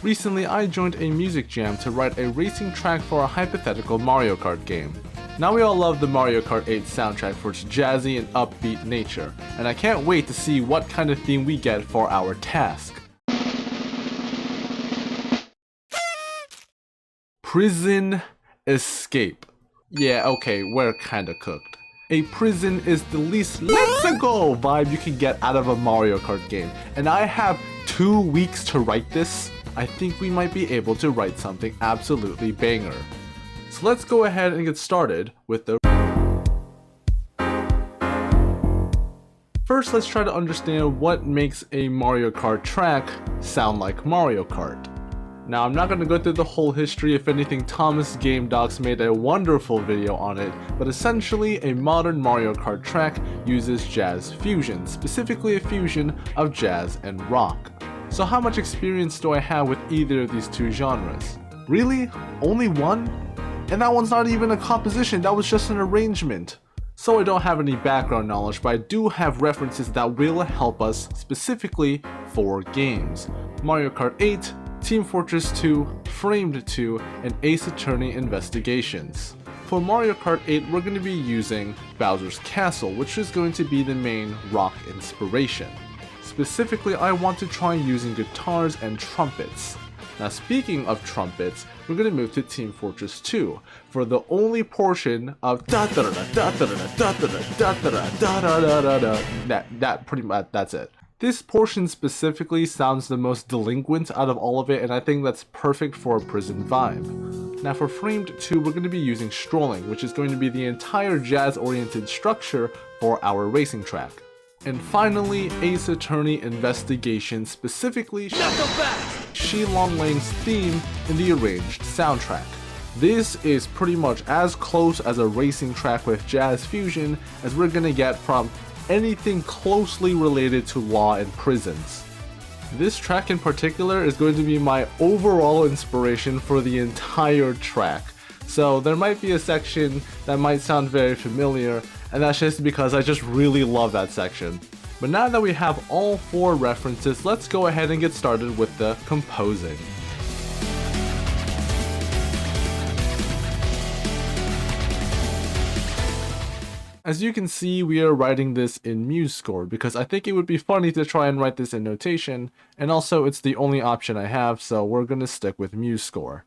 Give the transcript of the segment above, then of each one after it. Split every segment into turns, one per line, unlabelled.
Recently, I joined a music jam to write a racing track for a hypothetical Mario Kart game. Now we all love the Mario Kart 8 soundtrack for its jazzy and upbeat nature, and I can't wait to see what kind of theme we get for our task. Prison escape. Yeah, okay, we're kinda cooked. A prison is the least let's go vibe you can get out of a Mario Kart game, and I have 2 weeks to write this. I think we might be able to write something absolutely banger. So let's go ahead and get started with the... First, let's try to understand what makes a Mario Kart track sound like Mario Kart. Now, I'm not going to go through the whole history. If anything, Thomas Game Docs made a wonderful video on it, but essentially a modern Mario Kart track uses jazz fusion, specifically a fusion of jazz and rock. So how much experience do I have with either of these two genres? Really? Only one? And that one's not even a composition, that was just an arrangement. So I don't have any background knowledge, but I do have references that will help us specifically for games. Mario Kart 8, Team Fortress 2, Framed 2, and Ace Attorney Investigations. For Mario Kart 8, we're going to be using Bowser's Castle, which is going to be the main rock inspiration. Specifically, I want to try using guitars and trumpets. Now, speaking of trumpets, we're going to move to Team Fortress 2 for the only portion of that's it. This portion specifically sounds the most delinquent out of all of it, and I think that's perfect for a prison vibe. Now for Framed 2, we're going to be using Strollin, which is going to be the entire jazz-oriented structure for our racing track. And finally, Ace Attorney Investigation, specifically Shi Longlang's theme in the arranged soundtrack. This is pretty much as close as a racing track with jazz fusion as we're gonna get from anything closely related to law and prisons. This track in particular is going to be my overall inspiration for the entire track. So there might be a section that might sound very familiar, and that's just because I just really love that section. But now that we have all 4 references, let's go ahead and get started with the composing. As you can see, we are writing this in MuseScore because I think it would be funny to try and write this in notation, and also it's the only option I have, so we're going to stick with MuseScore.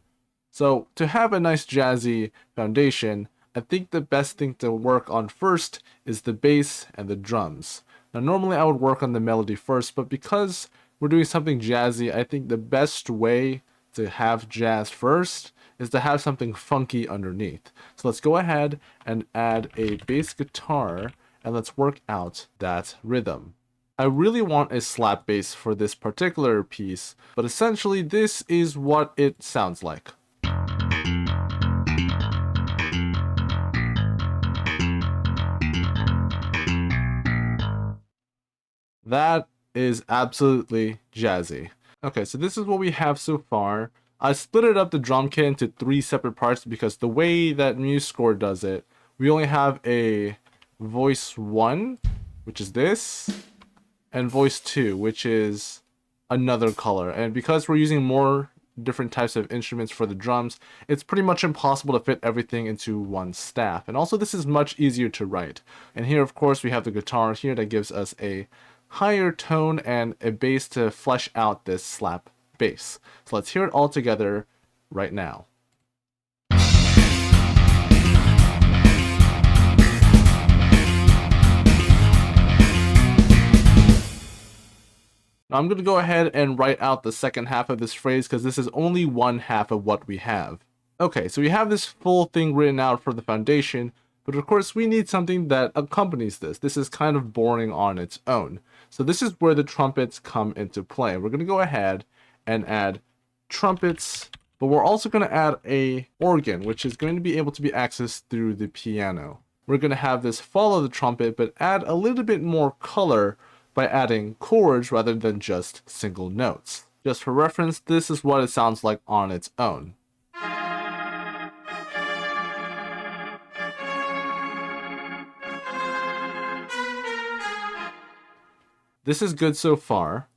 So to have a nice jazzy foundation, I think the best thing to work on first is the bass and the drums. Now normally I would work on the melody first, but because we're doing something jazzy, I think the best way to have jazz first is to have something funky underneath. So let's go ahead and add a bass guitar and let's work out that rhythm. I really want a slap bass for this particular piece, but essentially this is what it sounds like. That is absolutely jazzy. Okay, so this is what we have so far. I split it up the drum kit into 3 separate parts because the way that MuseScore does it, we only have a voice 1, which is this, and voice 2, which is another color. And because we're using more different types of instruments for the drums, it's pretty much impossible to fit everything into one staff. And also this is much easier to write. And here, of course, we have the guitar here that gives us a higher tone and a bass to flesh out this slap bass. So let's hear it all together right now. Now I'm going to go ahead and write out the second half of this phrase because this is only one half of what we have. Okay, so we have this full thing written out for the foundation, but of course we need something that accompanies this. This is kind of boring on its own. So this is where the trumpets come into play. We're going to go ahead and add trumpets, but we're also going to add a organ, which is going to be able to be accessed through the piano. We're going to have this follow the trumpet, but add a little bit more color by adding chords rather than just single notes. Just for reference, this is what it sounds like on its own. This is good so far.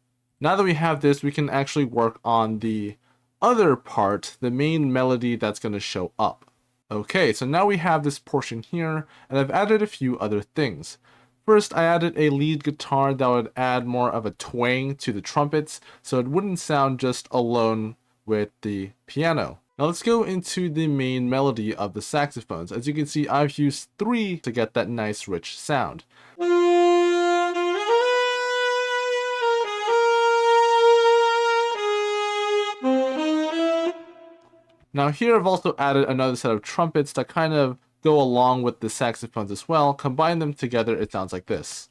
Now that we have this, we can actually work on the other part, the main melody that's going to show up. Okay, so now we have this portion here, and I've added a few other things. First, I added a lead guitar that would add more of a twang to the trumpets, so it wouldn't sound just alone with the piano. Now let's go into the main melody of the saxophones. As you can see, I've used 3 to get that nice rich sound. Now here I've also added another set of trumpets that kind of go along with the saxophones as well. Combine them together, it sounds like this.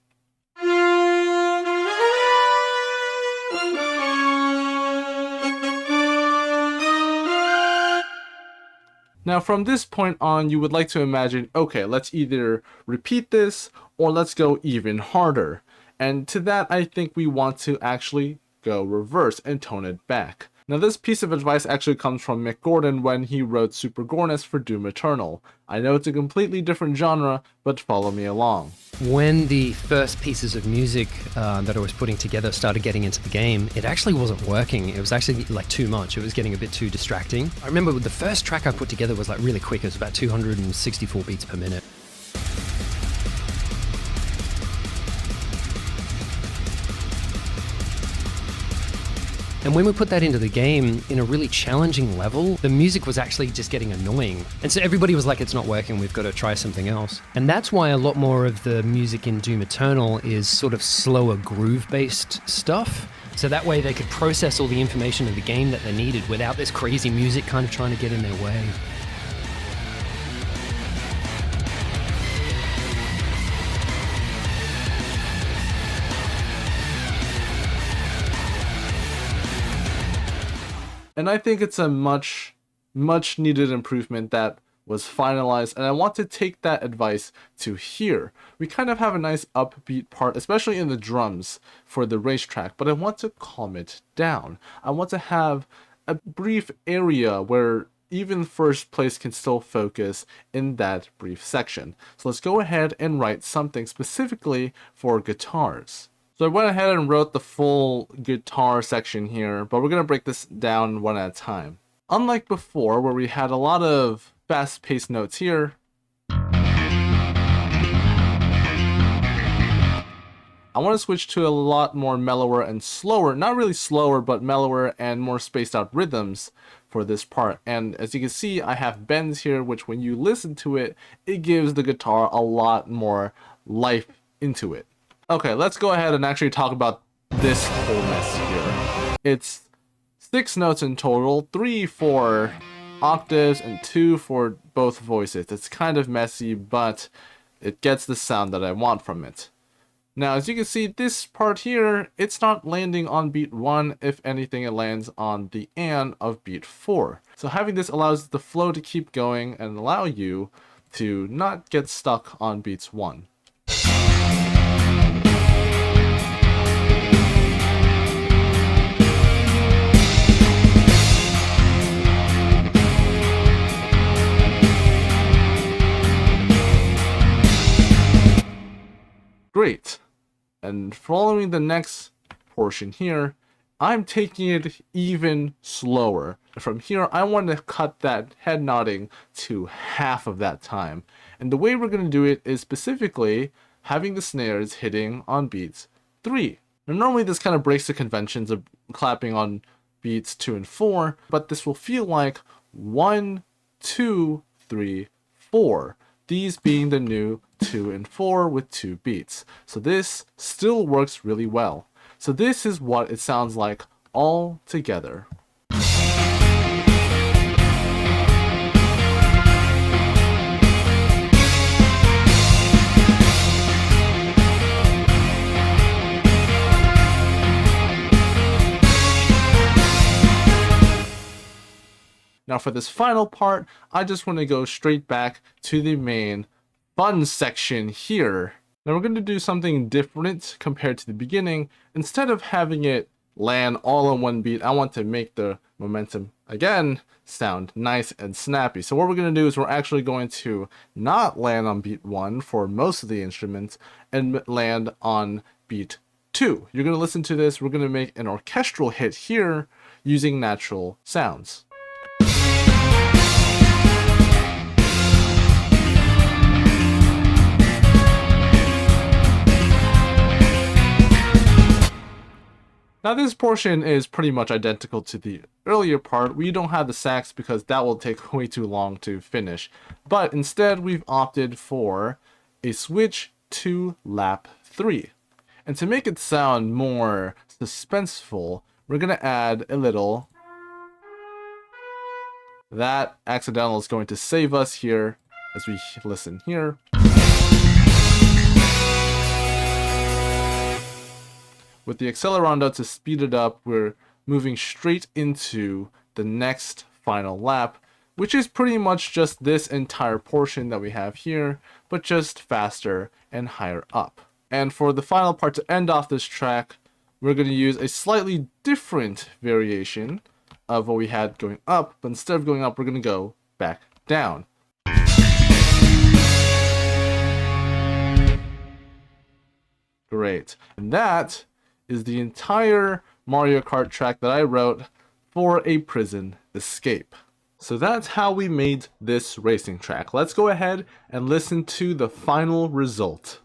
Now from this point on, you would like to imagine, okay, let's either repeat this or let's go even harder. And to that, I think we want to actually go reverse and tone it back. Now this piece of advice actually comes from Mick Gordon when he wrote Super Gorness for Doom Eternal. I know it's a completely different genre, but follow me along.
When the first pieces of music that I was putting together started getting into the game, it actually wasn't working. It was actually like too much. It was getting a bit too distracting. I remember the first track I put together was like really quick. It was about 264 beats per minute. And when we put that into the game in a really challenging level, the music was actually just getting annoying. And so everybody was like, it's not working, we've got to try something else. And that's why a lot more of the music in Doom Eternal is sort of slower groove-based stuff. So that way they could process all the information of the game that they needed without this crazy music kind of trying to get in their way.
And I think it's a much needed improvement that was finalized, and I want to take that advice to here. We kind of have a nice upbeat part, especially in the drums for the racetrack, but I want to calm it down. I want to have a brief area where even first place can still focus in that brief section. So let's go ahead and write something specifically for guitars. So I went ahead and wrote the full guitar section here, but we're going to break this down one at a time. Unlike before, where we had a lot of fast-paced notes here, I want to switch to a lot more mellower and slower, not really slower, but mellower and more spaced out rhythms for this part. And as you can see, I have bends here, which when you listen to it, it gives the guitar a lot more life into it. Okay, let's go ahead and actually talk about this whole mess here. It's 6 notes in total, 3 for octaves and 2 for both voices. It's kind of messy, but it gets the sound that I want from it. Now, as you can see, this part here, it's not landing on beat 1. If anything, it lands on the and of beat 4. So having this allows the flow to keep going and allow you to not get stuck on beats 1. Great. And following the next portion here, I'm taking it even slower. From here, I want to cut that head nodding to half of that time. And the way we're going to do it is specifically having the snares hitting on beats 3. Now, normally this kind of breaks the conventions of clapping on beats 2 and 4, but this will feel like 1, 2, 3, 4. These being the new 2 and 4 with 2 beats. So this still works really well. So this is what it sounds like all together. Now for this final part, I just want to go straight back to the main fun section here. Now we're going to do something different compared to the beginning. Instead of having it land all on one beat, I want to make the momentum, again, sound nice and snappy. So what we're going to do is we're actually going to not land on beat 1 for most of the instruments and land on beat 2. You're going to listen to this. We're going to make an orchestral hit here using natural sounds. Now this portion is pretty much identical to the earlier part. We don't have the sax because that will take way too long to finish. But instead we've opted for a switch to lap 3. And to make it sound more suspenseful, we're going to add a little. That accidental is going to save us here as we listen here. With the accelerondo to speed it up, we're moving straight into the next final lap, which is pretty much just this entire portion that we have here, but just faster and higher up. And for the final part to end off this track, we're going to use a slightly different variation of what we had going up, but instead of going up, we're going to go back down. Great. And that is the entire Mario Kart track that I wrote for a prison escape. So that's how we made this racing track. Let's go ahead and listen to the final result.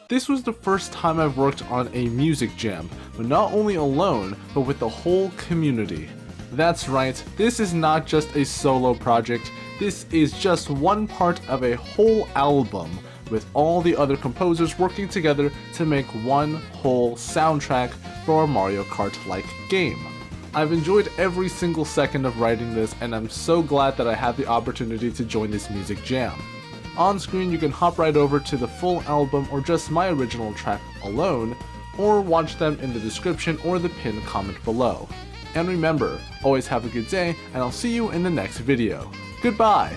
This was the first time I've worked on a music jam, but not only alone, but with the whole community. That's right, this is not just a solo project, this is just one part of a whole album with all the other composers working together to make one whole soundtrack for a Mario Kart-like game. I've enjoyed every single second of writing this, and I'm so glad that I had the opportunity to join this music jam. On screen you can hop right over to the full album or just my original track alone, or watch them in the description or the pinned comment below. And remember, always have a good day, and I'll see you in the next video. Goodbye!